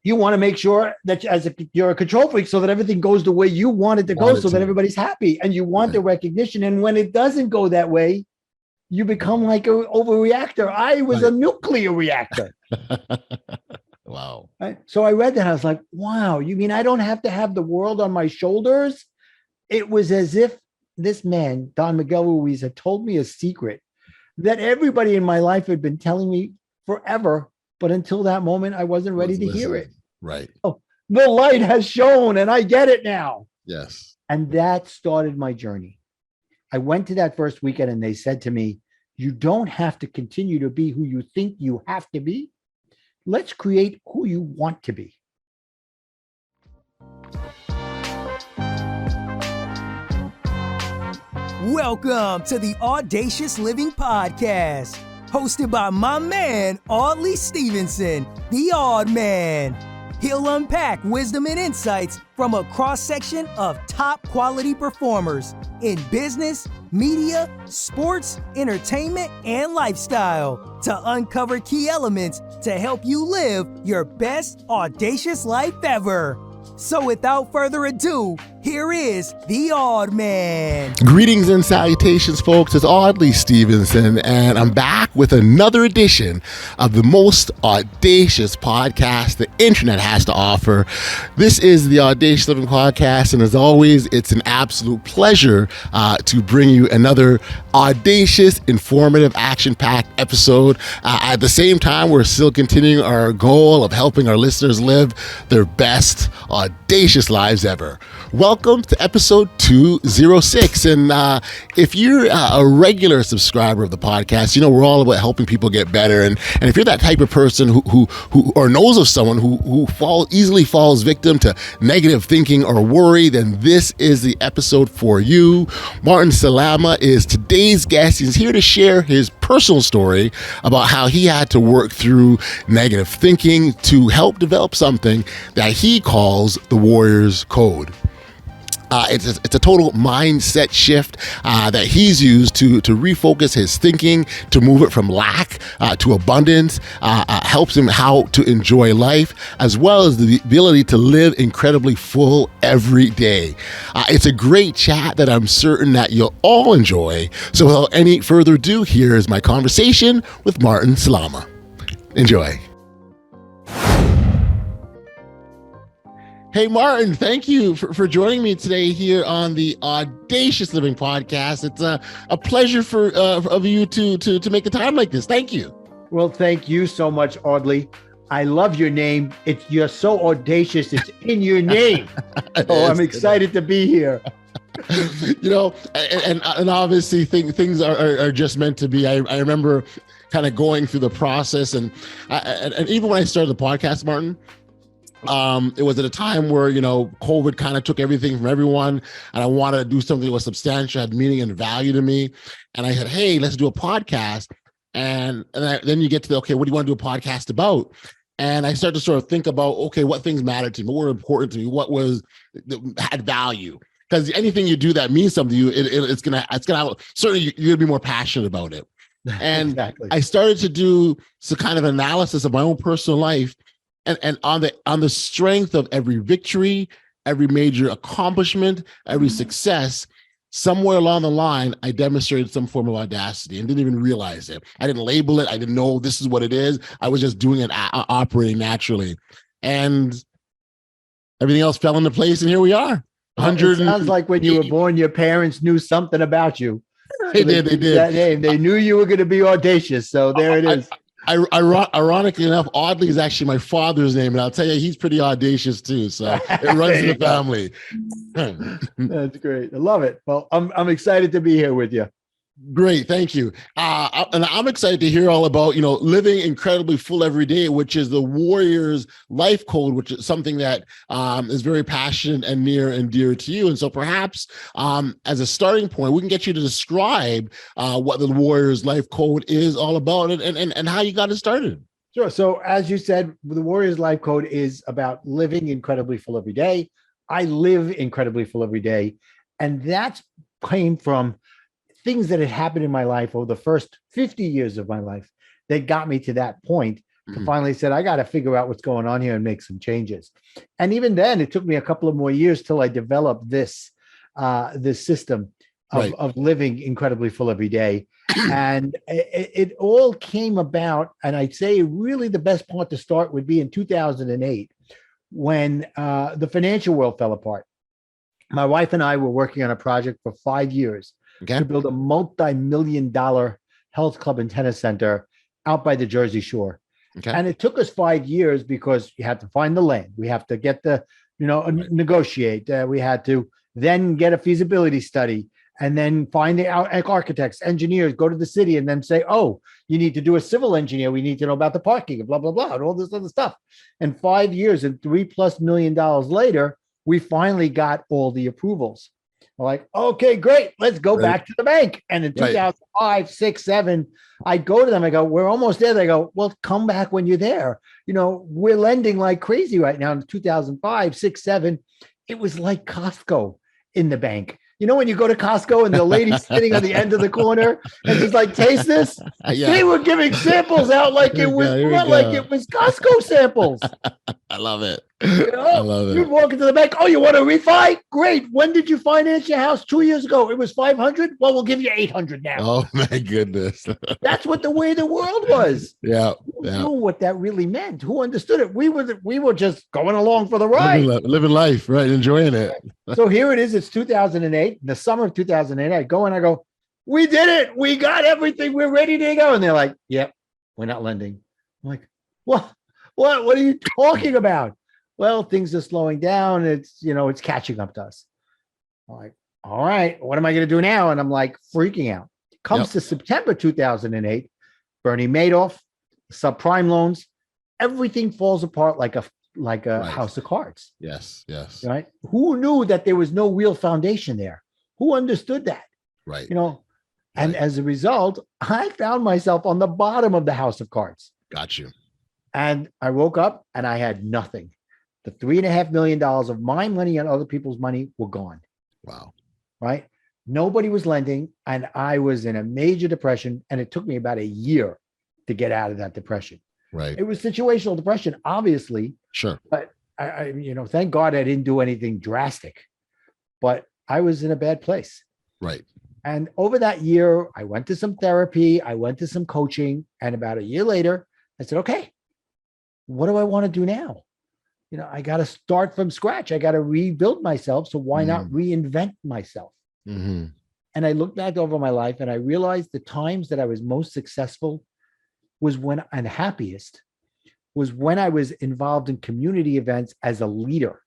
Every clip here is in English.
you want to make sure that you're a control freak so that everything goes the way you want it to go, so that everybody's happy, and you want the recognition. And when it doesn't go that way, you become like an overreactor. I was a nuclear reactor. Wow. Right? So I read that. I was like, wow, you mean I don't have to have the world on my shoulders? It was as if this man, Don Miguel Ruiz, had told me a secret that everybody in my life had been telling me forever. But until that moment, I wasn't ready to hear it. Right. Oh, the light has shone and I get it now. Yes. And that started my journey. I went to that first weekend and they said to me, you don't have to continue to be who you think you have to be. Let's create who you want to be. Welcome to the Audacious Living Podcast, hosted by my man, Audley Stevenson, the Odd Man. He'll unpack wisdom and insights from a cross-section of top quality performers in business, media, sports, entertainment, and lifestyle to uncover key elements to help you live your best audacious life ever. So without further ado, here is the Odd Man. Greetings and salutations, folks. It's Audley Stevenson, and I'm back with another edition of the most audacious podcast the internet has to offer. This is the Audacious Living Podcast, and as always, it's an absolute pleasure to bring you another audacious, informative, action-packed episode. At the same time, we're still continuing our goal of helping our listeners live their best audacious lives ever. Welcome to episode 206. And if you're a regular subscriber of the podcast, you know we're all about helping people get better. And if you're that type of person who or knows of someone who easily falls victim to negative thinking or worry, then this is the episode for you. Martin Salama is today's guest. He's here to share his personal story about how he had to work through negative thinking to help develop something that he calls the Warriors Code. It's a total mindset shift that he's used to refocus his thinking, to move it from lack to abundance, helps him how to enjoy life, as well as the ability to live incredibly full every day. It's a great chat that I'm certain that you'll all enjoy. So without any further ado, here is my conversation with Martin Salama. Enjoy. Hey, Martin, thank you for joining me today here on the Audacious Living Podcast. It's a pleasure of you to make a time like this. Thank you. Well, thank you so much, Audley. I love your name. You're so audacious. It's in your name. Oh, I'm excited to be here. You know, and obviously things are just meant to be. I remember kind of going through the process, and even when I started the podcast, Martin, it was at a time where, you know, COVID kind of took everything from everyone, and I wanted to do something that was substantial, had meaning and value to me. And I said, hey, let's do a podcast. And then you get to okay, what do you want to do a podcast about? And I started to sort of think about, okay, what things mattered to me, what were important to me, what had value. Because anything you do that means something to you, it's gonna certainly you're gonna be more passionate about it. And exactly. I started to do some kind of analysis of my own personal life. And on the strength of every victory, every major accomplishment, every success, somewhere along the line, I demonstrated some form of audacity and didn't even realize it. I didn't label it. I didn't know this is what it is. I was just doing it, operating naturally. And everything else fell into place, and here we are. It sounds like when you were born, your parents knew something about you. They did. That name. They knew you were going to be audacious. So there it is. Ironically enough, Audley is actually my father's name, and I'll tell you, he's pretty audacious too. So it runs in the family. That's great. I love it. Well, I'm excited to be here with you. Great, thank you. And I'm excited to hear all about, you know, living incredibly full every day, which is the Warriors L.I.F.E code, which is something that is very passionate and near and dear to you. And so perhaps as a starting point, we can get you to describe what the Warriors L.I.F.E code is all about and how you got it started. Sure. So as you said, the Warriors L.I.F.E code is about living incredibly full every day. I live incredibly full every day. And that came from things that had happened in my life over the first 50 years of my life that got me to that point to finally said, I got to figure out what's going on here and make some changes. And even then, it took me a couple of more years till I developed this system of living incredibly full every day. And it all came about. And I'd say really the best part to start would be in 2008 when the financial world fell apart. My wife and I were working on a project for 5 years to build a multi-million-dollar health club and tennis center out by the Jersey Shore. And it took us 5 years because you had to find the land. We have to get negotiate. We had to then get a feasibility study and then find the architects, engineers, go to the city and then say, oh, you need to do a civil engineer. We need to know about the parking and blah, blah, blah, and all this other stuff. And 5 years and $3+ million later, we finally got all the approvals. We're like, okay, great. Let's go back to the bank. And in 2005, 6, 7, I go to them. I go, we're almost there. They go, well, come back when you're there. We're lending like crazy right now. In 2005, 6, 7, it was like Costco in the bank. When you go to Costco and the lady's sitting on the end of the corner and she's like, taste this. They were giving samples out like it was Costco samples. I love it. I love it. You'd walk into the bank. Oh, you want to refi? Great. When did you finance your house? 2 years ago. It was 500. Well, we'll give you 800 now. Oh my goodness. That's what the way the world was. Yeah. Who knew what that really meant? Who understood it? We were just going along for the ride. Living life, right? Enjoying it. So here it is. It's 2008, the summer of 2008. I go and I go, we did it. We got everything. We're ready to go. And they're like, yep, we're not lending. I'm like, what are you talking about? Well, things are slowing down. It's catching up to us. I'm like, all right, what am I going to do now? And I'm like freaking out. Comes to September 2008, Bernie Madoff, subprime loans, everything falls apart like a house of cards. Yes. Right. Who knew that there was no real foundation there? Who understood that? Right. And as a result, I found myself on the bottom of the house of cards. Got you. And I woke up and I had nothing. The $3.5 million of my money and other people's money were gone. Wow. Right. Nobody was lending. And I was in a major depression. And it took me about a year to get out of that depression. Right. It was situational depression, obviously. Sure. But I thank God I didn't do anything drastic. But I was in a bad place. Right. And over that year, I went to some therapy. I went to some coaching. And about a year later, I said, okay, what do I want to do now? I got to start from scratch. I got to rebuild myself. So why not reinvent myself? Mm-hmm. And I looked back over my life and I realized the times that I was most successful was and happiest was when I was involved in community events as a leader.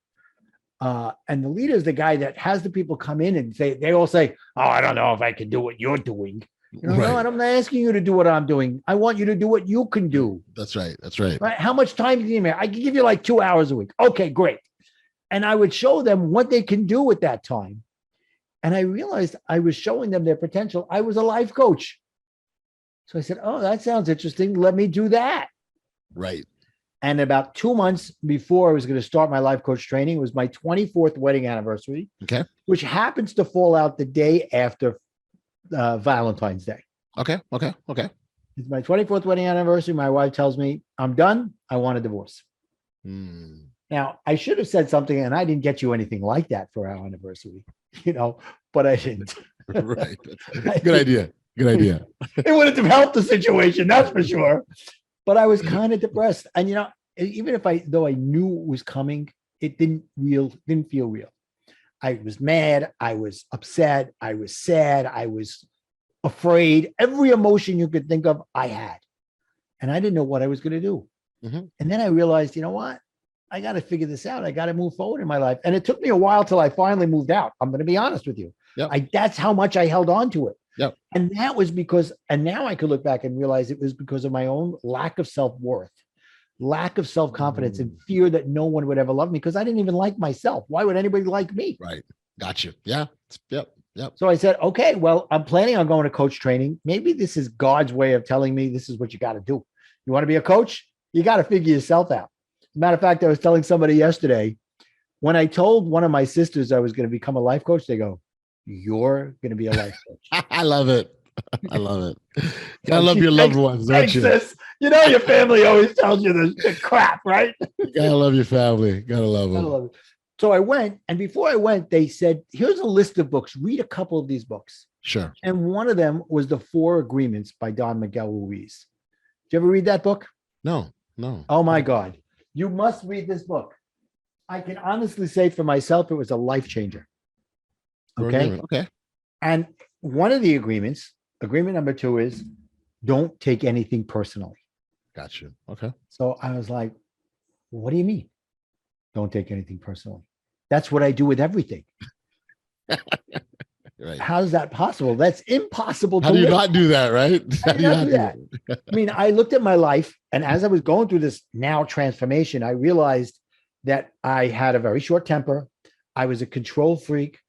And the leader is the guy that has the people come in and they all say, oh, I don't know if I can do what you're doing. No, I'm not asking you to do what I'm doing. I want you to do what you can do. That's right. Right? How much time do you need? I can give you like 2 hours a week. Okay, great. And I would show them what they can do with that time. And I realized I was showing them their potential. I was a life coach. So I said, oh, that sounds interesting. Let me do that. Right. And about 2 months before I was going to start my life coach training, it was my 24th wedding anniversary, which happens to fall out the day after Valentine's Day. Okay. It's my 24th wedding anniversary. My wife tells me, I'm done. I want a divorce. Now, I should have said something, and I didn't get you anything like that for our anniversary, but I didn't. Right. Good idea. It would have helped the situation, that's for sure. But I was kind of depressed. And, even though I knew it was coming, it didn't feel real. I was mad. I was upset. I was sad. I was afraid. Every emotion you could think of, I had. And I didn't know what I was going to do. Mm-hmm. And then I realized, what? I got to figure this out. I got to move forward in my life. And it took me a while till I finally moved out. I'm going to be honest with you. Yep. That's how much I held on to it. Yep. And that was and now I could look back and realize it was because of my own lack of self-worth, lack of self-confidence, and fear that no one would ever love me because I didn't even like myself. Why would anybody like me? Right. Got you. Yeah. Yep. So I said, okay, well, I'm planning on going to coach training. Maybe this is God's way of telling me this is what you got to do. You want to be a coach? You got to figure yourself out. As a matter of fact, I was telling somebody yesterday, when I told one of my sisters I was going to become a life coach, they go, you're going to be a life coach. I love it. I love it. I love your loved ones, don't you? Sis. Your family always tells you the crap, right? You gotta love your family. Gotta love I them. love it. So I went, and before I went, they said, here's a list of books. Read a couple of these books. Sure. And one of them was The Four Agreements by Don Miguel Ruiz. Did you ever read that book? No. Oh my God. You must read this book. I can honestly say for myself, it was a life changer. Okay. Okay. And one of the agreements, agreement number 2 is don't take anything personally. Gotcha. Okay. So I was like, what do you mean? Don't take anything personally. That's what I do with everything. Right. How is that possible? That's impossible. How do you not do that, right? How do you not do that? I mean, I looked at my life, and as I was going through this now transformation, I realized that I had a very short temper. I was a control freak.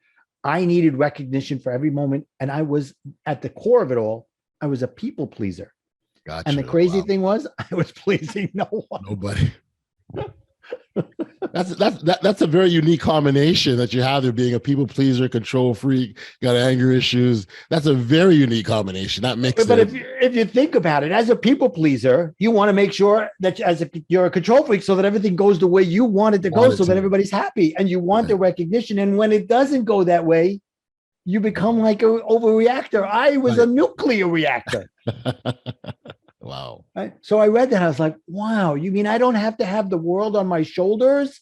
I needed recognition for every moment. And I was, at the core of it all, I was a people pleaser. Gotcha. And the crazy thing was, I was pleasing no one. Nobody. That's a very unique combination that you have there, being a people pleaser, control freak, got anger issues. That's a very unique combination. That makes But sense. if you think about it, as a people pleaser, you want to make sure that you're a control freak so that everything goes the way you want it to go, so that everybody's happy, and you want the recognition. And when it doesn't go that way, you become like an overreactor. I was a nuclear reactor. Wow. Right? So I read that. I was like, wow, you mean I don't have to have the world on my shoulders?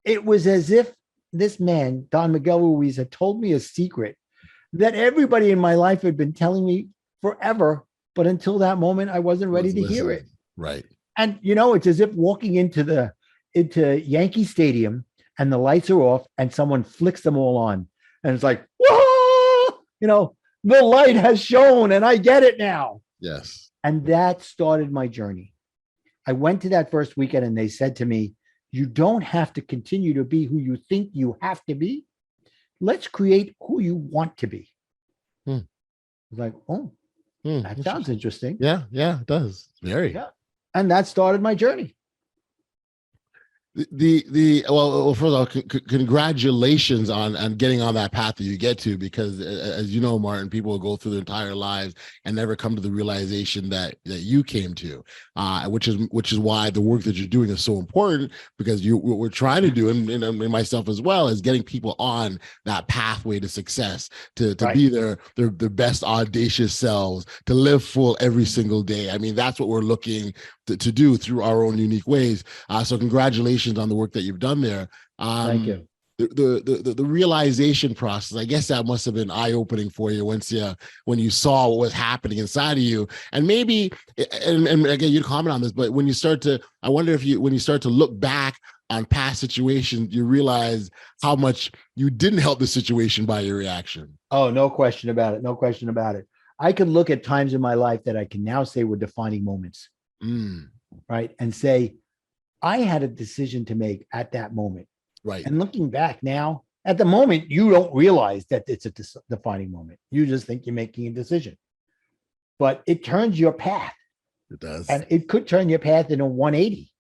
It was as if this man, Don Miguel Ruiz, had told me a secret that everybody in my life had been telling me forever. But until that moment, I wasn't ready to hear it. Right. And, it's as if walking into Yankee Stadium and the lights are off and someone flicks them all on. And it's like, whoa, the light has shone and I get it now. Yes. And that started my journey. I went to that first weekend and they said to me, you don't have to continue to be who you think you have to be. Let's create who you want to be. I was like, that sounds interesting. Yeah, it does. Very. Yeah. And that started my journey. Well, first of all, congratulations on getting on that path that you get to, because as you know, Martin, people will go through their entire lives and never come to the realization that you came to, which is why the work that you're doing is so important, because what we're trying to do, and myself as well, is getting people on that pathway to success, to be their best audacious selves, to live full every single day. I mean, that's what we're looking to do through our own unique ways. So congratulations on the work that you've done there. Thank you. The realization process, I guess that must have been eye-opening for you when you saw what was happening inside of you. And maybe, and again, you comment on this, but when you start to look back on past situations, you realize how much you didn't help the situation by your reaction. Oh, no question about it. No question about it. I can look at times in my life that I can now say were defining moments. Right. And say, I had a decision to make at that moment. Right. And looking back now, at the moment, you don't realize that it's a defining moment. You just think you're making a decision. But it turns your path. It does. And it could turn your path in a 180.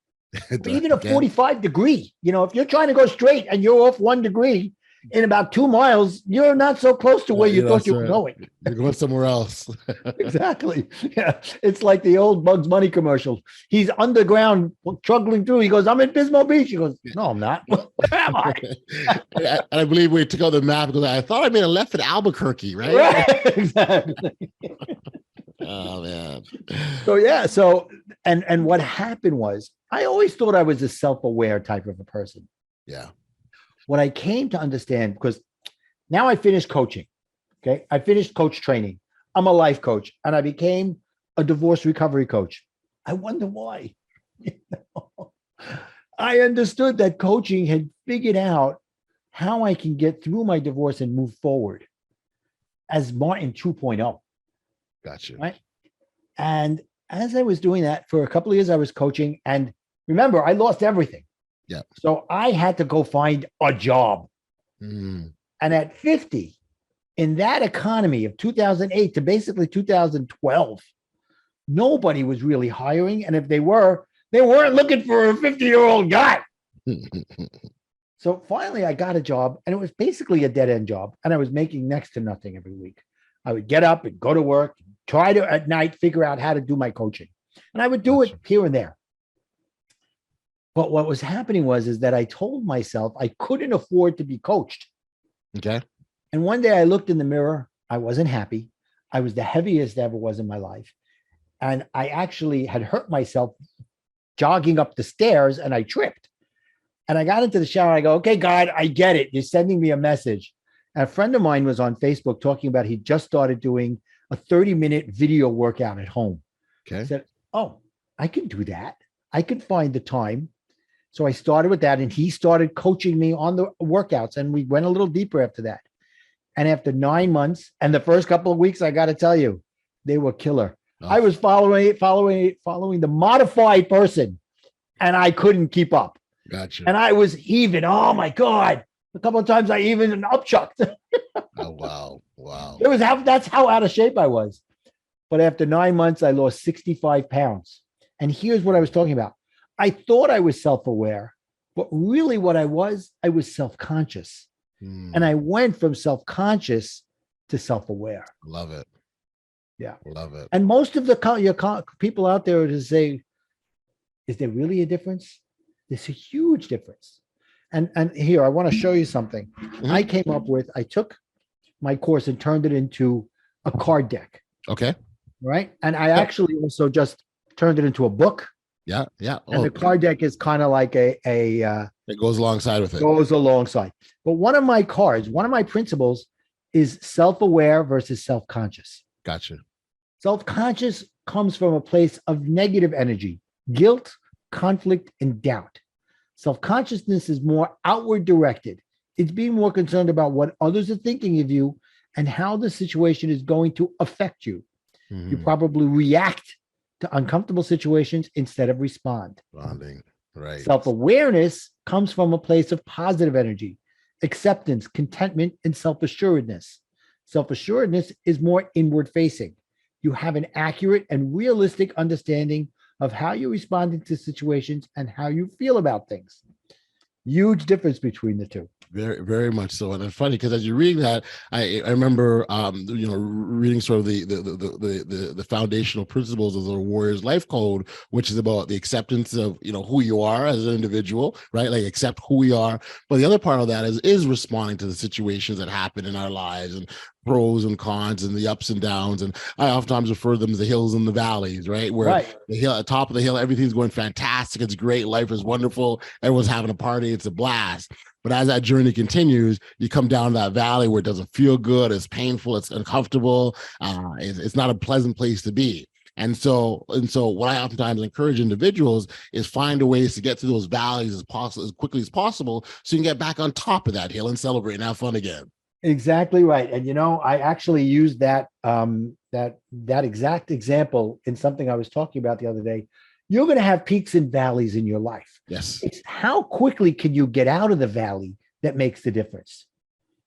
Even a 45 degree. If you're trying to go straight and you're off 1 degree, in about 2 miles, you're not so close to where you thought you were going. You're going somewhere else. Exactly. Yeah. It's like the old Bugs Bunny commercial. He's underground, struggling through. He goes, I'm in Pismo Beach. He goes, no, I'm not. Where am I? I believe we took out the map because I thought I made a left at Albuquerque, right? Right. Exactly. Oh, man. So, and what happened was, I always thought I was a self-aware type of a person. Yeah. What I came to understand, because now I finished coaching. Okay. I finished coach training. I'm a life coach and I became a divorce recovery coach. I wonder why. I understood that coaching had figured out how I can get through my divorce and move forward as Martin 2.0. Gotcha. Right. And as I was doing that for a couple of years, I was coaching, and remember, I lost everything. Yeah. So I had to go find a job. And at 50, in that economy of 2008 to basically 2012, nobody was really hiring. And if they weren't looking for a 50-year-old guy. So finally I got a job, and it was basically a dead-end job. And I was making next to nothing every week. I would get up and go to work, try to at night figure out how to do my coaching. And I would do it here and there. But what was happening is that I told myself I couldn't afford to be coached. Okay. And one day I looked in the mirror. I wasn't happy. I was the heaviest I ever was in my life. And I actually had hurt myself jogging up the stairs and I tripped. And I got into the shower. I go, okay, God, I get it. You're sending me a message. And a friend of mine was on Facebook talking about he just started doing a 30-minute video workout at home. Okay. I said, oh, I can do that. I can find the time. So I started with that and he started coaching me on the workouts and we went a little deeper after that. And after 9 months and the first couple of weeks, I got to tell you, they were killer. Oh. I was following the modified person and I couldn't keep up. Gotcha. And I was heaving. Oh my God. A couple of times I even upchucked. Oh, wow. That's how out of shape I was. But after 9 months, I lost 65 pounds. And here's what I was talking about. I thought I was self-aware, but really what I was self-conscious. And I went from self-conscious to self-aware. Love it. Yeah. Love it. And most of your people out there to say, is there really a difference? There's a huge difference. And here, I want to show you something. I took my course and turned it into a card deck. Okay. Right. And I actually also just turned it into a book. Yeah. Yeah. And the card deck is kind of like it goes alongside with it. Goes alongside. But one of my principles is self-aware versus self-conscious. Gotcha. Self-conscious comes from a place of negative energy, guilt, conflict, and doubt. Self-consciousness is more outward directed. It's being more concerned about what others are thinking of you and how the situation is going to affect you. Mm-hmm. You probably react to uncomfortable situations instead of respond. Bonding, right. Self-awareness comes from a place of positive energy, acceptance, contentment, and self-assuredness. Self-assuredness is more inward facing. You have an accurate and realistic understanding of how you respond to situations and how you feel about things. Huge difference between the two. Very, very much so. And it's funny because as you're reading that, I remember, reading sort of the foundational principles of the Warriors Life Code, which is about the acceptance of, who you are as an individual, right? Like accept who we are. But the other part of that is responding to the situations that happen in our lives and pros and cons and the ups and downs. And I oftentimes refer to them as the hills and the valleys, right? Where the hill, at the top of the hill, everything's going fantastic. It's great. Life is wonderful. Everyone's having a party. It's a blast. But as that journey continues, you come down that valley where it doesn't feel good. It's painful. It's uncomfortable. It's not a pleasant place to be. And so what I oftentimes encourage individuals is find a ways to get to those valleys as quickly as possible so you can get back on top of that hill and celebrate and have fun again. Exactly right. And I actually used that exact example in something I was talking about the other day. You're going to have peaks and valleys in your life. Yes. It's how quickly can you get out of the valley that makes the difference,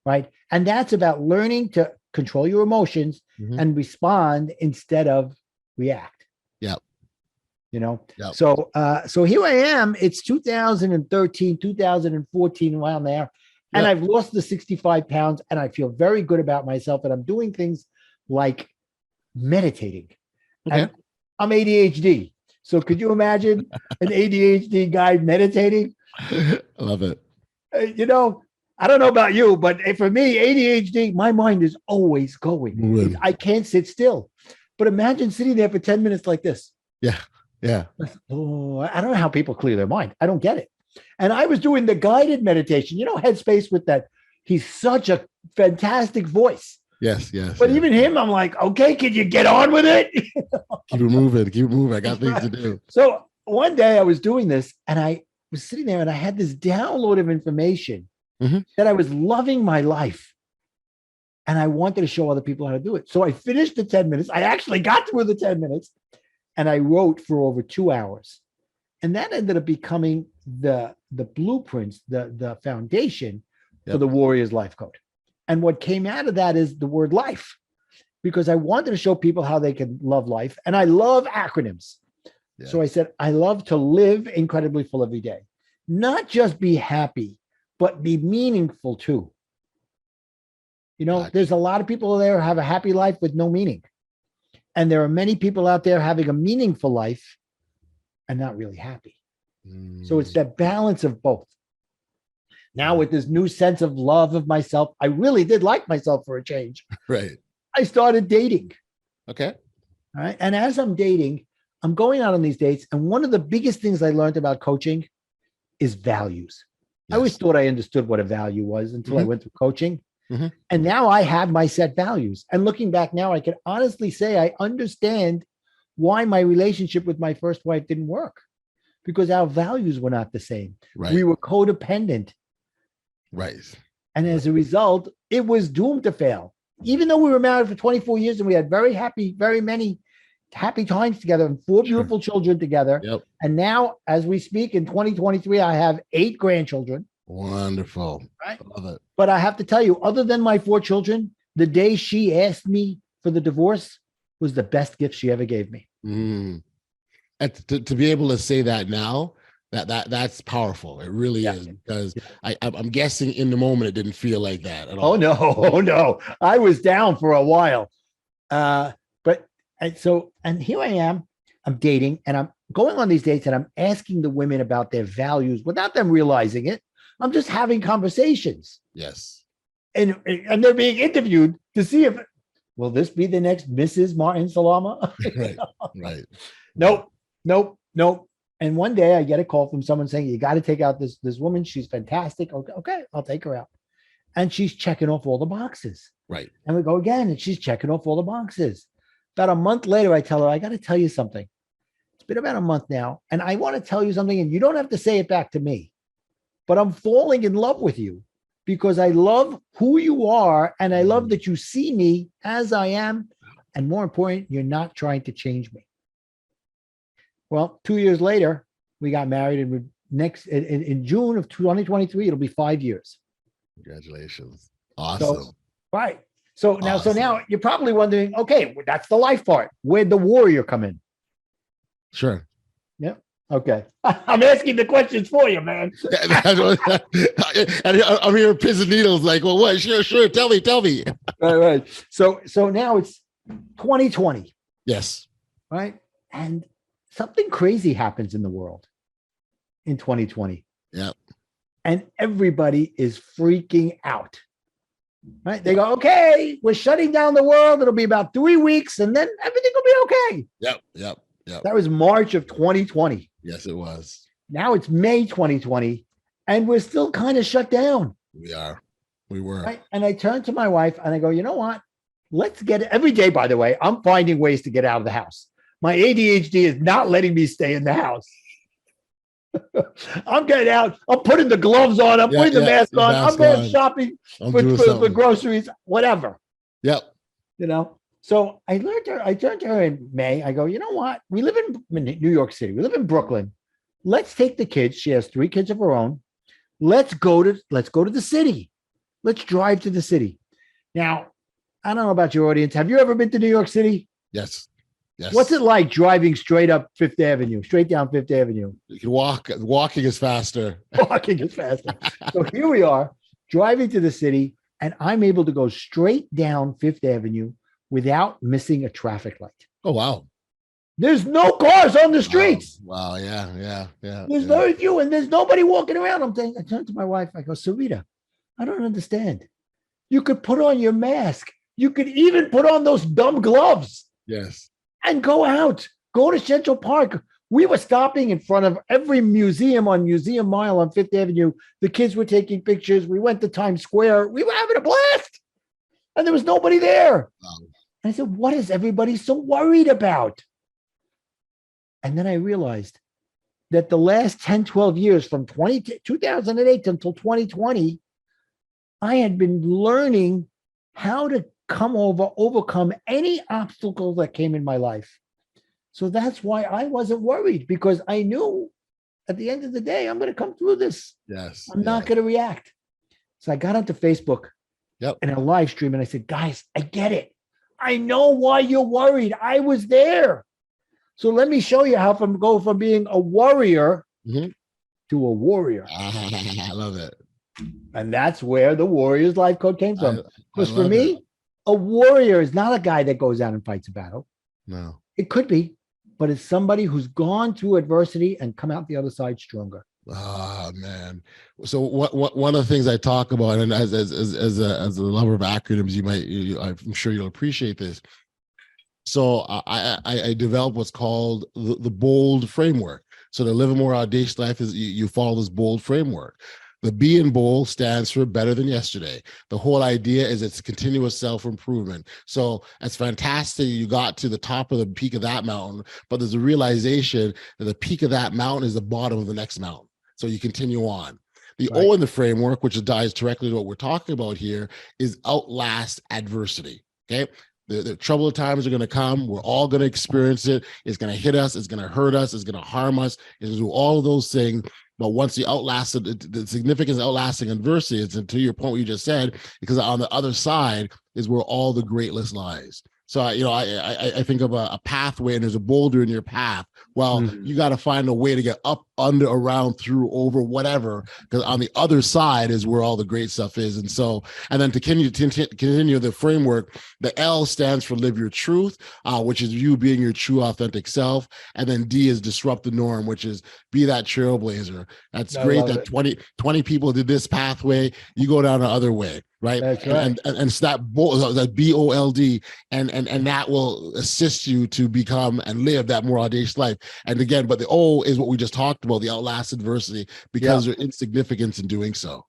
right? And that's about learning to control your emotions and respond instead of react. Yeah. Yep. So here I am. It's 2013, 2014, around there. And I've lost the 65 pounds and I feel very good about myself. And I'm doing things like meditating. Okay. And I'm ADHD. So could you imagine an ADHD guy meditating? I love it. I don't know about you, but for me, ADHD, my mind is always going. I can't sit still. But imagine sitting there for 10 minutes like this. Yeah. Yeah. Oh, I don't know how people clear their mind. I don't get it. And I was doing the guided meditation, Headspace with that. He's such a fantastic voice. Yes. But even him, I'm like, okay, can you get on with it? Keep it moving. I got things to do. So one day I was doing this and I was sitting there and I had this download of information that I was loving my life. And I wanted to show other people how to do it. So I finished the 10 minutes. I actually got through the 10 minutes and I wrote for over 2 hours. And that ended up becoming the blueprints, the foundation for the Warriors Life Code. And what came out of that is the word life, because I wanted to show people how they can love life. And I love acronyms. Yeah. So I said, I love to live incredibly full every day, not just be happy, but be meaningful too. There's a lot of people there who have a happy life with no meaning. And there are many people out there having a meaningful life and not really happy. So it's that balance of both. Now with this new sense of love of myself, I really did like myself for a change. Right. I started dating. Okay. All right. And as I'm dating, I'm going out on these dates. And one of the biggest things I learned about coaching is values. I always thought I understood what a value was until I went through coaching. And now I have my set values. And looking back now, I can honestly say I understand why my relationship with my first wife didn't work, because our values were not the same. Right. We were codependent. Right. And as a result, it was doomed to fail. Even though we were married for 24 years and we had very many happy times together and 4 beautiful children together. Yep. And now, as we speak in 2023, I have 8 grandchildren. Wonderful. Right. Love it. But I have to tell you, other than my 4 children, the day she asked me for the divorce was the best gift she ever gave me. And to be able to say that now, that's powerful. It really is, because I'm guessing in the moment it didn't feel like that at all. Oh no. I was down for a while. And here I am, I'm dating and I'm going on these dates and I'm asking the women about their values without them realizing it. I'm just having conversations. Yes. And they're being interviewed to see if, will this be the next Mrs. Martin Salama? Right. Nope. And one day I get a call from someone saying, you got to take out this woman. She's fantastic. Okay, I'll take her out. And she's checking off all the boxes. Right. And we go again, and she's checking off all the boxes. About a month later, I tell her, I got to tell you something. It's been about a month now, and I want to tell you something, and you don't have to say it back to me, but I'm falling in love with you because I love who you are, and I love that you see me as I am, and more important, you're not trying to change me. Well, 2 years later, we got married, and in June of 2023, it'll be 5 years. Congratulations. Awesome. Right. So now you're probably wondering, okay, that's the life part. Where'd the warrior come in? Sure. Yeah. Okay. I'm asking the questions for you, man. And I'm here pins and needles like, well, what? Sure. Tell me. Right. So now it's 2020. Yes. Right. And something crazy happens in the world in 2020. Yep. And everybody is freaking out. Right? They go, okay, we're shutting down the world. It'll be about 3 weeks and then everything will be okay. Yep. That was March of 2020. Yes, it was. Now it's May 2020 and we're still kind of shut down. We were. Right? And I turned to my wife and I go, you know what? Let's get it. Every day, by the way, I'm finding ways to get out of the house. My ADHD is not letting me stay in the house. I'm getting out. I'm putting the gloves on. I'm putting the mask on. I'm going shopping for groceries, whatever. Yep. You know, so I turned to her in May. I go, you know what? We live in New York City. We live in Brooklyn. Let's take the kids. She has 3 kids of her own. Let's go to the city. Let's drive to the city. Now, I don't know about your audience. Have you ever been to New York City? Yes. What's it like driving straight down Fifth Avenue? You can walk. Walking is faster. So here we are driving to the city, and I'm able to go straight down Fifth Avenue without missing a traffic light. Oh, wow. There's no cars on the streets. Wow. Yeah. There's very few, and there's nobody walking around. I turned to my wife. I go, Sarita, I don't understand. You could put on your mask. You could even put on those dumb gloves. Yes. And go out, go to Central Park. We were stopping in front of every museum on Museum Mile on Fifth Avenue. The kids were taking pictures. We went to Times Square. We were having a blast. And there was nobody there. Wow. And I said, what is everybody so worried about? And then I realized that the last 10, 12 years from 2008 until 2020, I had been learning how to overcome any obstacle that came in my life. So that's why I wasn't worried, because I knew at the end of the day, I'm going to come through this. Yes. I'm not going to react. So I got onto Facebook in a live stream and I said, guys, I get it. I know why you're worried. I was there. So let me show you how go from being a warrior to a warrior. I love it. And that's where the Warriors Life Code came from. Because for me, a warrior is not a guy that goes out and fights a battle. No. It could be, but it's somebody who's gone through adversity and come out the other side stronger. Ah, man. So what one of the things I talk about, and as a lover of acronyms, I'm sure you'll appreciate this. So I developed what's called the BOLD framework. So to live a more audacious life is you follow this BOLD framework. The B in BOLD stands for better than yesterday. The whole idea is it's continuous self-improvement. So it's fantastic you got to the top of the peak of that mountain, but there's a realization that the peak of that mountain is the bottom of the next mountain. So you continue on. The Right. O in the framework, which dives directly to what we're talking about here, is outlast adversity. Okay. The troubled times are going to come. We're all going to experience it. It's going to hit us. It's going to hurt us. It's going to harm us. It's going to do all of those things. But once you outlast it, the significance of outlasting adversity is, and to your point, what you just said, because on the other side is where all the greatness lies. So, I think of a pathway, and there's a boulder in your path. Well, you got to find a way to get up, under, around, through, over, whatever, because on the other side is where all the great stuff is. And so, and then to continue the framework, the L stands for live your truth, which is you being your true, authentic self. And then D is disrupt the norm, which is be that trailblazer. That's great that 20 people did this pathway. You go down the other way. Right. That's right. And so that BOLD, and that will assist you to become and live that more audacious life. And again, but the O is what we just talked about, the outlast adversity, because there's insignificance in doing so.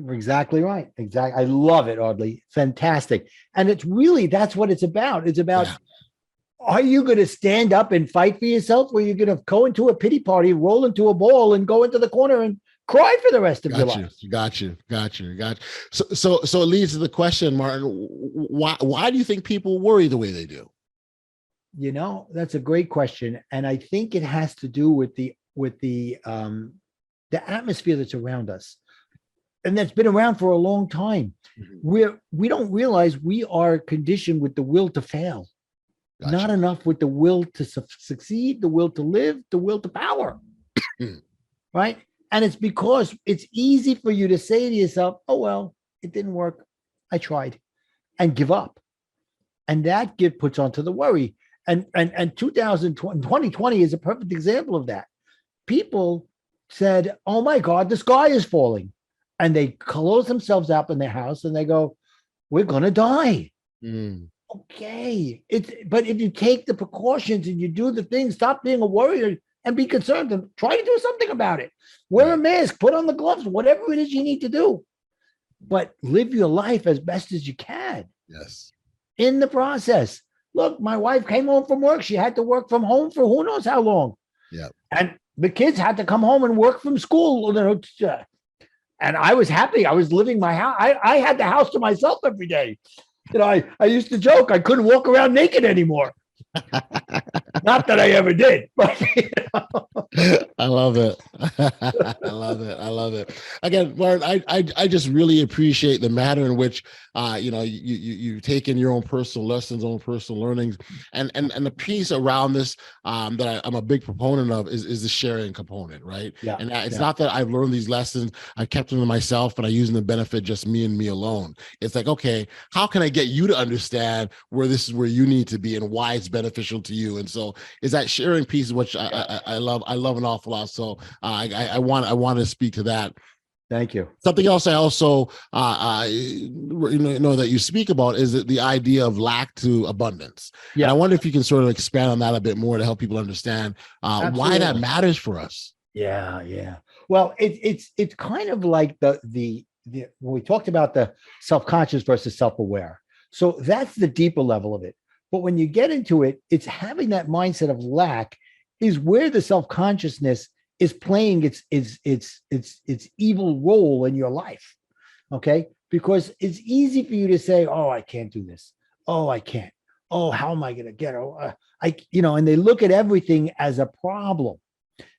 Exactly right. Exactly. I love it, Audley. Fantastic. And it's really, that's what it's about. It's about, are you going to stand up and fight for yourself, or are you going to go into a pity party, roll into a ball, and go into the corner and cry for the rest of your life? Got you. So it leads to the question, Martin, why do you think people worry the way they do? That's a great question. And I think it has to do with the atmosphere that's around us. And that's been around for a long time. We don't realize we are conditioned with the will to fail. Gotcha. Not enough with the will to succeed, the will to live, the will to power. Right? And it's because it's easy for you to say to yourself, oh, well, it didn't work. I tried, and give up. And that puts onto the worry. And 2020 is a perfect example of that. People said, oh my God, the sky is falling. And they close themselves up in their house and they go, we're going to die. Okay. But if you take the precautions and you do the things, stop being a worrier and be concerned and try to do something about it. Wear a mask, put on the gloves, whatever it is you need to do. But live your life as best as you can. Yes. In the process. Look, my wife came home from work. She had to work from home for who knows how long. Yeah. And the kids had to come home and work from school. And I was happy. I was living my house. I had the house to myself every day. I used to joke I couldn't walk around naked anymore. Not that I ever did, but I love it. I love it. Again, Martin, I just really appreciate the manner in which you take in your own personal lessons, own personal learnings, and the piece around this that I'm a big proponent of is the sharing component, right? Yeah. And it's not that I've learned these lessons, I've kept them to myself, and I use them to benefit just me and me alone. It's like, okay, how can I get you to understand where this is where you need to be and why it's beneficial to you? And so is that sharing piece, which I love an awful lot. So I want to speak to that. Thank you. Something else I also know that you speak about is the idea of lack to abundance. Yeah. And I wonder if you can sort of expand on that a bit more to help people understand why that matters for us. Yeah. Well, it's kind of like the when we talked about the self-conscious versus self-aware. So that's the deeper level of it. But when you get into it, it's having that mindset of lack is where the self-consciousness is playing its evil role in your life. Okay. Because it's easy for you to say, oh, I can't do this. Oh, I can't. Oh, how am I going to get it? And they look at everything as a problem.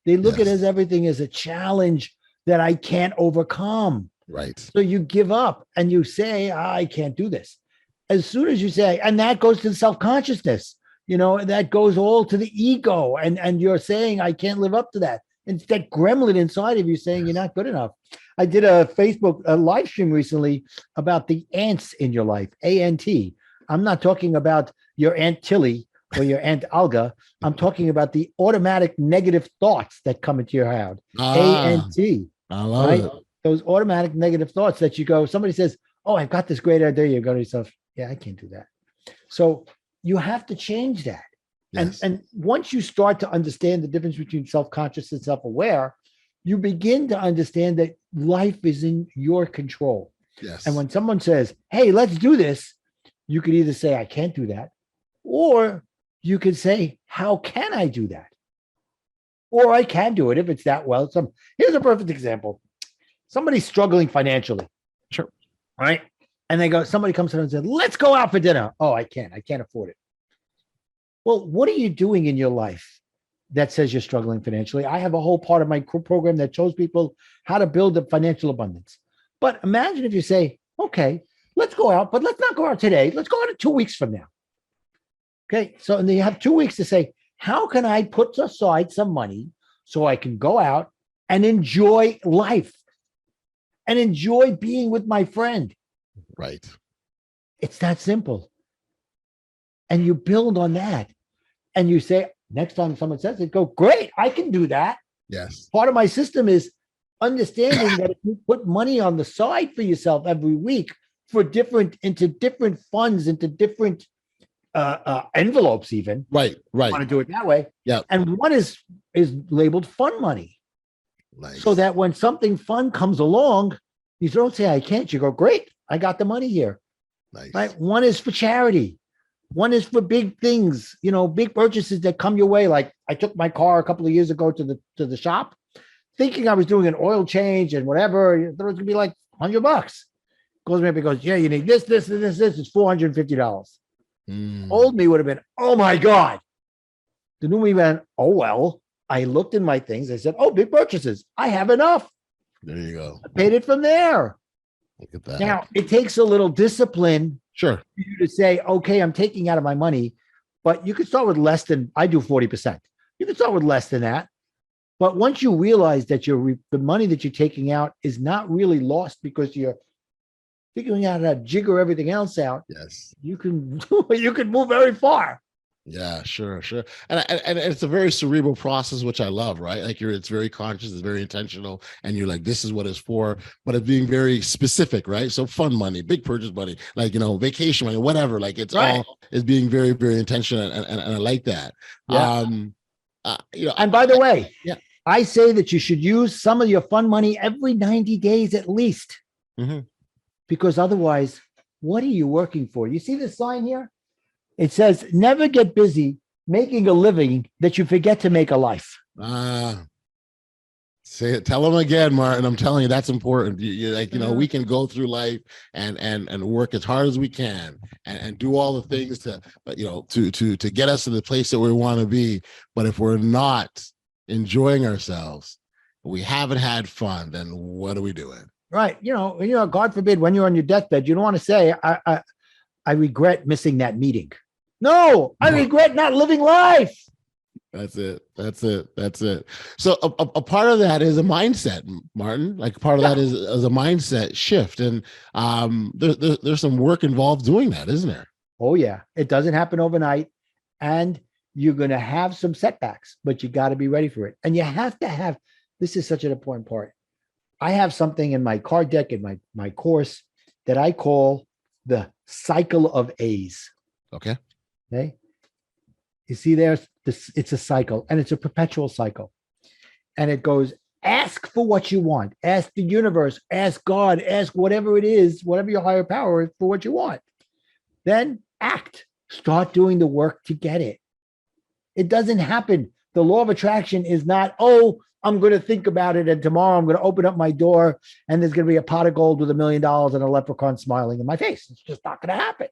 They look at everything as a challenge that I can't overcome. Right. So you give up and you say, I can't do this. As soon as you say, and that goes to the self-consciousness, that goes all to the ego. And you're saying, I can't live up to that. It's that gremlin inside of you saying you're not good enough. I did a Facebook live stream recently about the ants in your life, ANT. I'm not talking about your Aunt Tilly or your Aunt Olga. I'm talking about the automatic negative thoughts that come into your head. ANT, I love right? it. Those automatic negative thoughts that you go, somebody says, oh, I've got this great idea. You go to yourself, yeah, I can't do that. So you have to change that. Yes. And once you start to understand the difference between self-conscious and self-aware, you begin to understand that life is in your control. Yes. And when someone says, hey, let's do this, you could either say, I can't do that, or you could say, how can I do that? Or I can do it if it's that well. Here's a perfect example. Somebody's struggling financially. Sure. Right? And somebody comes in and says, let's go out for dinner. Oh, I can't afford it. Well, what are you doing in your life that says you're struggling financially? I have a whole part of my program that shows people how to build a financial abundance. But imagine if you say, okay, let's go out, but let's not go out today. Let's go out in 2 weeks from now. Okay. So, and then you have 2 weeks to say, how can I put aside some money so I can go out and enjoy life and enjoy being with my friend? Right. It's that simple. And you build on that. And you say, next time someone says it, go, great, I can do that. Yes. Part of my system is understanding that if you put money on the side for yourself every week into different funds, into different envelopes, even. Right. I want to do it that way. Yeah. And one is labeled fun money. Nice. So that when something fun comes along, you don't say, I can't. You go, great, I got the money here. Nice. Right. One is for charity. One is for big things, big purchases that come your way. Like I took my car a couple of years ago to the shop, thinking I was doing an oil change and whatever. I thought it was gonna be like $100. Goes me up and goes, yeah, you need this, this, and this. It's $450. Old me would have been, oh my God. The new me went, oh well. I looked in my things. I said, oh, big purchases. I have enough. There you go. I paid it from there. Look at that. Now it takes a little discipline. Sure. For you to say, okay, I'm taking out of my money, but you could start with less than, I do 40%. You can start with less than that. But once you realize that the money that you're taking out is not really lost because you're figuring out how to jigger everything else out, yes, you can move very far. Yeah, sure. And it's a very cerebral process, which I love, right? Like it's very conscious, it's very intentional, and you're like, this is what it's for, but it's being very specific, right? So fun money, big purchase money, like, vacation money, whatever, like it's right. all is being very, very intentional. And I like that. Yeah. And by the way, yeah, I say that you should use some of your fun money every 90 days at least, because otherwise, what are you working for? You see this sign here? It says, never get busy making a living that you forget to make a life. Say it. Tell them again, Martin. I'm telling you, that's important. We can go through life and work as hard as we can and do all the things to get us to the place that we want to be. But if we're not enjoying ourselves, we haven't had fun, then what are we doing? Right. God forbid, when you're on your deathbed, you don't want to say, I regret missing that meeting. No, I regret not living life. That's it. So a part of that is a mindset, Martin. Like part of that is a mindset shift. And there's some work involved doing that, isn't there? Oh, yeah. It doesn't happen overnight. And you're going to have some setbacks, but you got to be ready for it. And you have to have, this is such an important part. I have something in my card deck, in my course, that I call the cycle of A's. Okay. You see it's a cycle, and it's a perpetual cycle. And it goes, ask for what you want. Ask the universe, ask God, ask whatever it is, whatever your higher power is, for what you want. Then act. Start doing the work to get it. It doesn't happen. The law of attraction is not, I'm going to think about it, and tomorrow I'm going to open up my door and there's going to be a pot of gold with $1 million and a leprechaun smiling in my face. It's just not going to happen.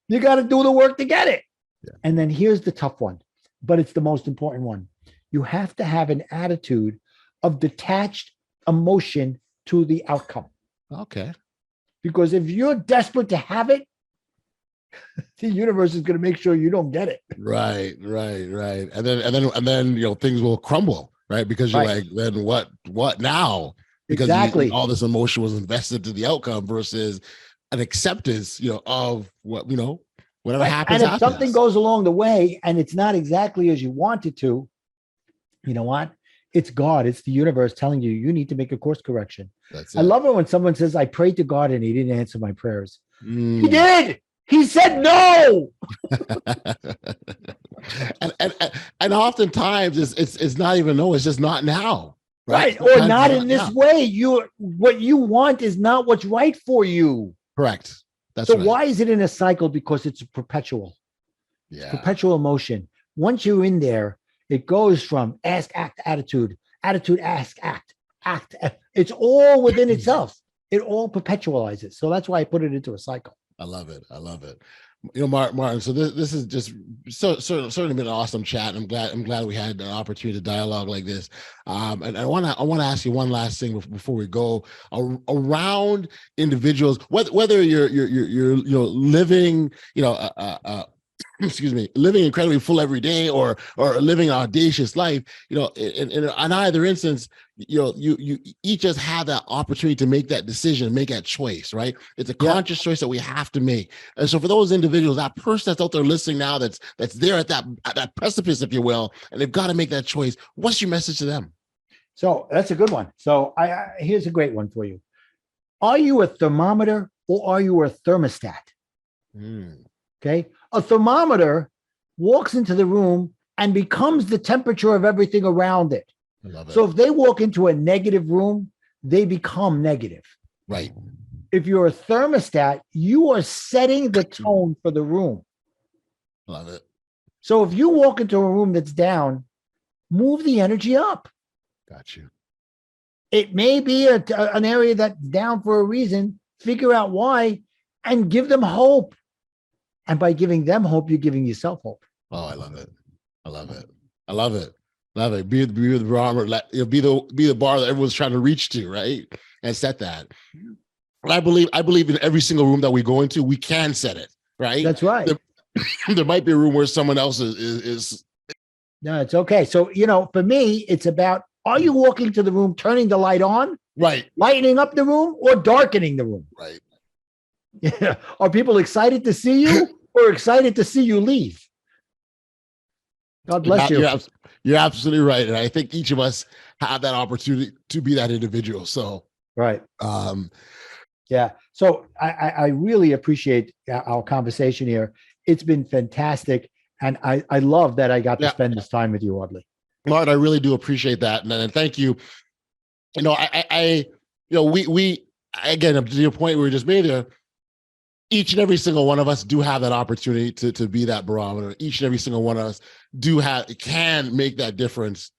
You got to do the work to get it. Yeah. And then here's the tough one, but it's the most important one. You have to have an attitude of detached emotion to the outcome. Okay. Because if you're desperate to have it, the universe is going to make sure you don't get it. Right. And then things will crumble, right? Because you're like, then what now? Because exactly. All this emotion was invested to the outcome versus an acceptance, of what, Whatever happens, And if happens. something goes along the way and it's not exactly as you want it to, you know what? It's God. It's the universe telling you, you need to make a course correction. That's I it. love it when someone says, I prayed to God and he didn't answer my prayers. He Mm. did. He said no. and oftentimes it's not even no, it's just not now. Right. Or Sometimes not it's in this now. way. What you want is not what's right for you. Correct. That's So right. why is it in a cycle? Because it's perpetual. Yeah. Perpetual motion. Once you're in there, it goes from ask, act, attitude, ask, act. It's all within itself. It all perpetualizes. So that's why I put it into a cycle. I love it. I love it. You know, Martin. So this is just certainly been an awesome chat. I'm glad we had an opportunity to dialogue like this. And I want to ask you one last thing before we go around individuals, whether you're living, excuse me, living incredibly full every day or living an audacious life, in either instance, you each just have that opportunity to make that decision, make that choice, right? It's a conscious choice that we have to make. And so for those individuals, that person that's out there listening now, that's there at that precipice, if you will, and they've got to make that choice, what's your message to them? So that's a good one. So here's a great one for you. Are you a thermometer or are you a thermostat? Okay. A thermometer walks into the room and becomes the temperature of everything around it. I love it. So if they walk into a negative room, they become negative. Right. If you're a thermostat, you are setting the tone for the room. Love it. So if you walk into a room that's down, move the energy up. Got you. It may be an area that's down for a reason. Figure out why and give them hope. And by giving them hope, you're giving yourself hope. Oh, I love it. I love it. I love it. Love it. Be the barometer. Be the bar that everyone's trying to reach to, right? And set that. And I believe in every single room that we go into, we can set it, right? That's right. There might be a room where someone else is. No, it's okay. So, for me, it's about, are you walking to the room, turning the light on, Right, lightening up the room, or darkening the room? right. Yeah. Are people excited to see you or excited to see you leave? God bless you. You're absolutely right. And I think each of us have that opportunity to be that individual. So, right. Yeah. So I really appreciate our conversation here. It's been fantastic. And I love that I got to spend this time with you, Audley. Martin, I really do appreciate that. And thank you. We again, to your point we just made there, each and every single one of us do have that opportunity to be that barometer. Each and every single one of us can make that difference.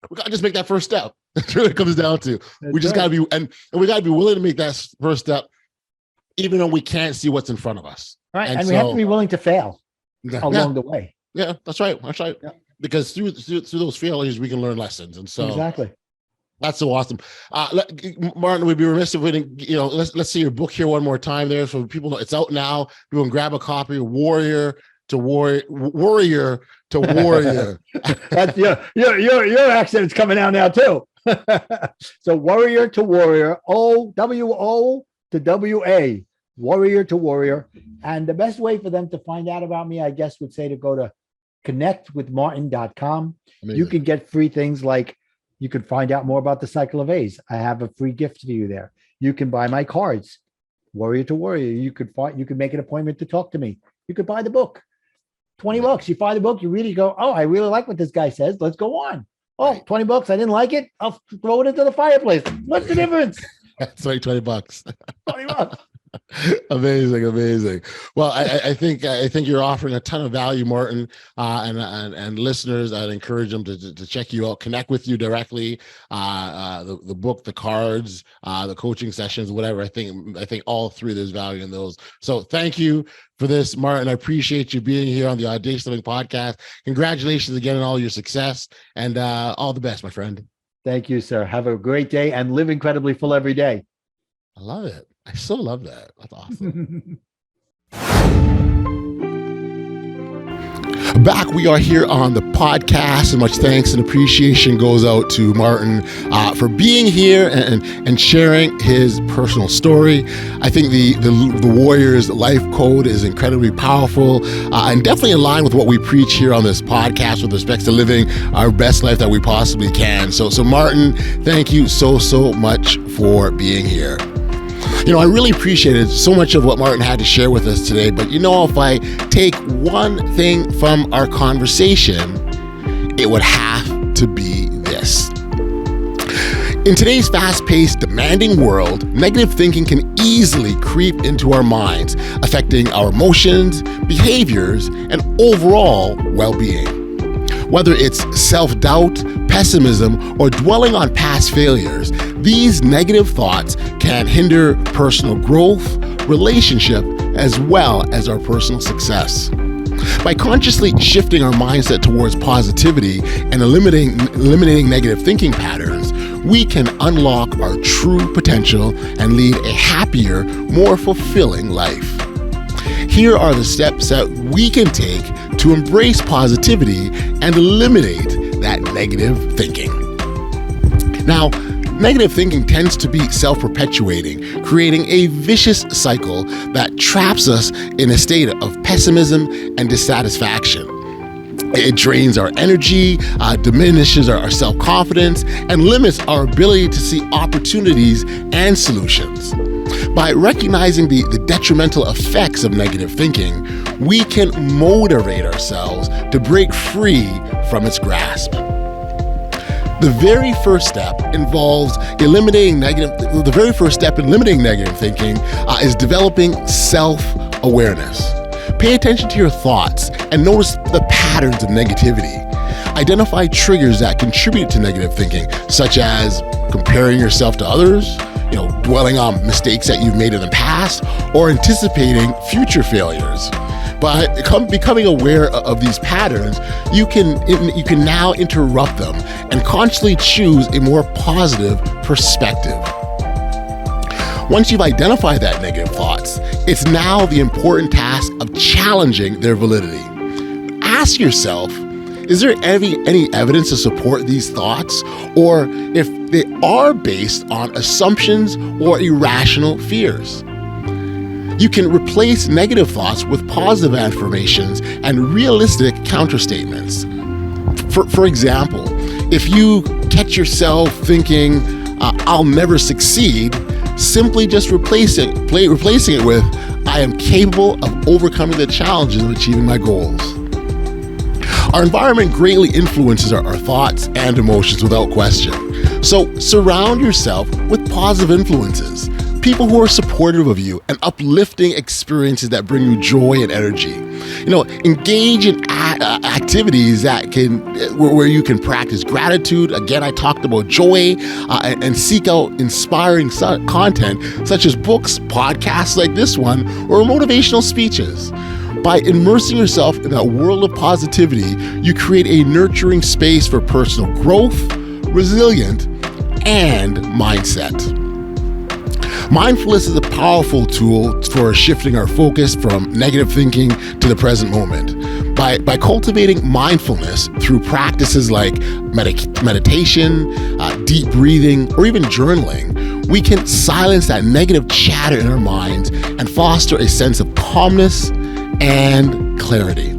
We got to just make that first step. That's really comes down to. We just got to be, and we got to be willing to make that first step, even though we can't see what's in front of us. Right. And we have to be willing to fail along the way. Yeah, that's right. That's right. Yeah. Because through those failures, we can learn lessons. And so exactly. That's so awesome. Martin, we'd be remiss if we didn't, let's see your book here one more time there. So people know it's out now. You can grab a copy, Warrior to Warrior. That's your accent is coming out now too. So Warrior to Warrior, OWO to WA, Warrior to Warrior. And the best way for them to find out about me, I guess, would say to go to connectwithmartin.com. Amazing. You can get free things like you can find out more about the cycle of A's. I have a free gift for you there. You can buy my cards, Warrior to Warrior. You could make an appointment to talk to me. You could buy the book. $20. You buy the book, you really go, oh, I really like what this guy says. Let's go on. Oh, $20. I didn't like it. I'll throw it into the fireplace. What's the difference? It's like $20. $20. Amazing. Well, I think you're offering a ton of value, Martin, and listeners. I'd encourage them to check you out, connect with you directly. The book, the cards, the coaching sessions, whatever. I think all three there's value in those. So thank you for this, Martin. I appreciate you being here on the Audacious Living Podcast. Congratulations again on all your success, and all the best, my friend. Thank you, sir. Have a great day and live incredibly full every day. I love it. I so love that. That's awesome. Back we are here on the podcast, and much thanks and appreciation goes out to Martin for being here and sharing his personal story. I think the Warriors L.I.F.E code is incredibly powerful and definitely in line with what we preach here on this podcast with respect to living our best life that we possibly can. So Martin, thank you so much for being here. I really appreciated so much of what Martin had to share with us today, but if I take one thing from our conversation, it would have to be this. In today's fast-paced, demanding world, negative thinking can easily creep into our minds, affecting our emotions, behaviors, and overall well-being. Whether it's self-doubt, pessimism, or dwelling on past failures, these negative thoughts can hinder personal growth, relationship, as well as our personal success. By consciously shifting our mindset towards positivity and eliminating negative thinking patterns, we can unlock our true potential and lead a happier, more fulfilling life. Here are the steps that we can take to embrace positivity and eliminate that negative thinking. Now, negative thinking tends to be self-perpetuating, creating a vicious cycle that traps us in a state of pessimism and dissatisfaction. It drains our energy, diminishes our self-confidence, and limits our ability to see opportunities and solutions. By recognizing the detrimental effects of negative thinking, we can motivate ourselves to break free from its grasp. The very first step in eliminating negative thinking is developing self-awareness. Pay attention to your thoughts and notice the patterns of negativity. Identify triggers that contribute to negative thinking, such as comparing yourself to others, dwelling on mistakes that you've made in the past, or anticipating future failures. By becoming aware of these patterns, you can now interrupt them and consciously choose a more positive perspective. Once you've identified that negative thoughts, it's now the important task of challenging their validity. Ask yourself, is there any evidence to support these thoughts, or if they are based on assumptions or irrational fears? You can replace negative thoughts with positive affirmations and realistic counterstatements. For example, if you catch yourself thinking, I'll never succeed, simply just replacing it with, I am capable of overcoming the challenges of achieving my goals. Our environment greatly influences our thoughts and emotions without question. So surround yourself with positive influences, people who are supportive of you, and uplifting experiences that bring you joy and energy. Engage in activities where you can practice gratitude. Again, I talked about joy, and seek out inspiring content such as books, podcasts like this one, or motivational speeches. By immersing yourself in that world of positivity, you create a nurturing space for personal growth, resilience, and mindset. Mindfulness is a powerful tool for shifting our focus from negative thinking to the present moment. By cultivating mindfulness through practices like meditation, deep breathing, or even journaling, we can silence that negative chatter in our minds and foster a sense of calmness and clarity.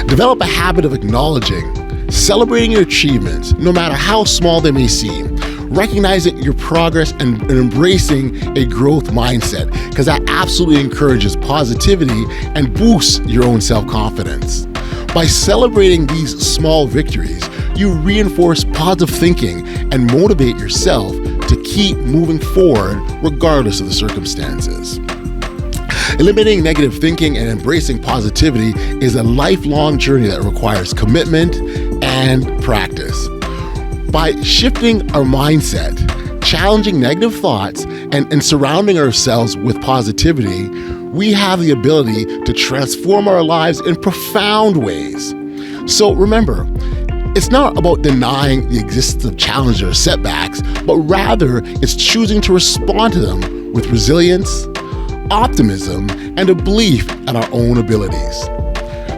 Develop a habit of acknowledging, celebrating your achievements, no matter how small they may seem, recognizing your progress and embracing a growth mindset, because that absolutely encourages positivity and boosts your own self-confidence. By celebrating these small victories, you reinforce positive thinking and motivate yourself to keep moving forward regardless of the circumstances. Eliminating negative thinking and embracing positivity is a lifelong journey that requires commitment and practice. By shifting our mindset, challenging negative thoughts, and surrounding ourselves with positivity, we have the ability to transform our lives in profound ways. So remember, it's not about denying the existence of challenges or setbacks, but rather it's choosing to respond to them with resilience, optimism, and a belief in our own abilities.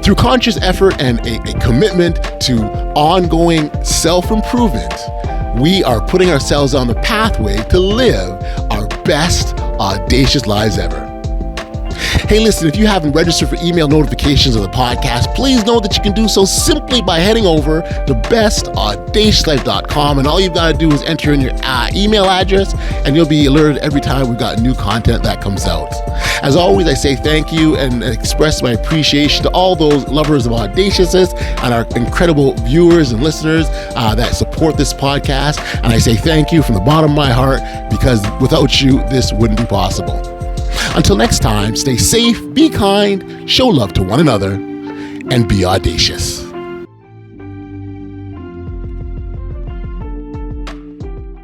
Through conscious effort and a commitment to ongoing self-improvement, we are putting ourselves on the pathway to live our best, audacious lives ever. Hey, listen, if you haven't registered for email notifications of the podcast, please know that you can do so simply by heading over to bestaudaciouslife.com, and all you've got to do is enter in your email address, and you'll be alerted every time we've got new content that comes out. As always, I say thank you and express my appreciation to all those lovers of audaciousness and our incredible viewers and listeners that support this podcast. And I say thank you from the bottom of my heart, because without you, this wouldn't be possible. Until next time, stay safe, be kind, show love to one another, and be audacious.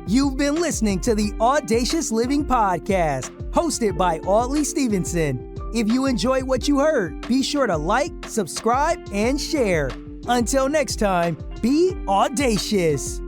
You've been listening to the Audacious Living Podcast, hosted by Audley Stevenson. If you enjoyed what you heard, be sure to like, subscribe, and share. Until next time, be audacious.